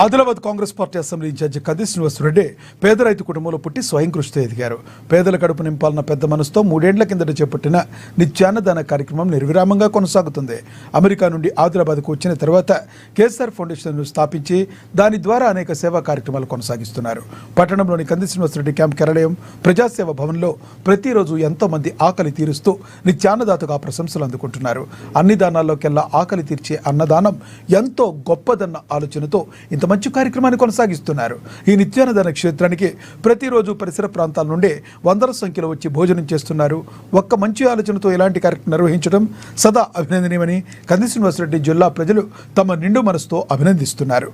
Adilabad Congress party assembly incharge కది శ్రీనివాసరెడ్డి పేద రైతు కుటుంబంలో పుట్టి స్వయం కృషితో ఎదిగారు. పేదల కడుపు నింపాలన్న పెద్ద మనసుతో 3 ఏళ్ల కిందట చేపట్టిన నిత్యాన్నదాన కార్యక్రమం నిర్విరామంగా కొనసాగుతుంది. అమెరికా నుండి ఆదిలాబాద్కు వచ్చిన తర్వాత కేసీఆర్ ఫౌండేషన్ను స్థాపించి దాని ద్వారా అనేక సేవా కార్యక్రమాలు కొనసాగిస్తున్నారు. పట్టణంలోని కది శ్రీనివాసరెడ్డి క్యాంప్ కార్యాలయం ప్రజాసేవ భవన్లో ప్రతిరోజు ఎంతో మంది ఆకలి తీరుస్తూ నిత్యాన్నదాతగా ప్రశంసలు అందుకుంటున్నారు. అన్ని దానాల్లోకెల్లా ఆకలి తీర్చే అన్నదానం ఎంతో గొప్పదన్న ఆలోచనతో ఇంత మంచి కార్యక్రమాన్ని కొనసాగిస్తున్నారు. ఈ నిత్యాన్నదాన క్షేత్రానికి ప్రతిరోజు పరిసర ప్రాంతాల నుండి వందల సంఖ్యలో వచ్చి భోజనం చేస్తున్నారు. ఒక్క మంచి ఆలోచనతో ఇలాంటి కార్యక్రమం నిర్వహించడం సదా అభినందనీయమని కది శ్రీనివాసరెడ్డి జిల్లా ప్రజలు తమ నిండు మనసుతో అభినందిస్తున్నారు.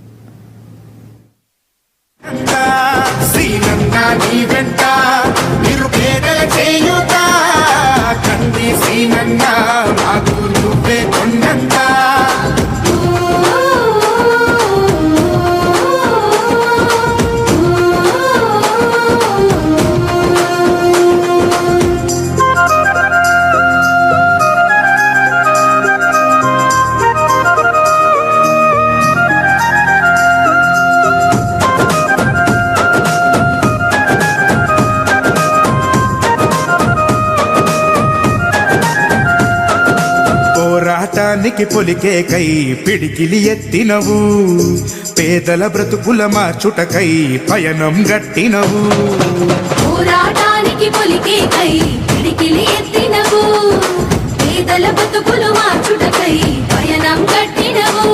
పోరాటానికి పొలికే కై పిడికిలి ఎత్తినవు, పేదల బ్రతుకుల మార్చుటకై పయనం గట్టినవు. పోరాటానికి పొలికే కై పిడికిలి ఎత్తినవు, పేదల బ్రతుకులు మార్చుటకై పయనం గట్టినవు.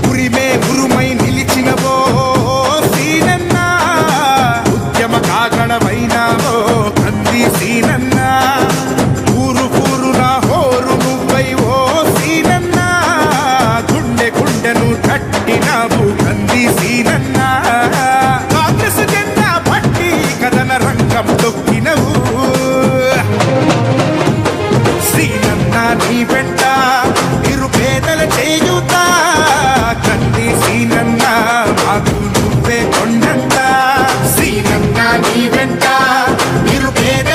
ఉరిమే ఉరుమై నిలిచినవో సీనన్న, ఉద్యమ కాగడమైనావో కంది సీనన్న. కాంగ్రెస్ జెండా పట్టి కథన రంగం తొక్కినవు. సీనన్న నీ వెంట నిరుపేదల చేయుత, కంది సీనన్న మాకు నువ్వే కొండంత. సీనన్న నీ వెంట నిరుపేద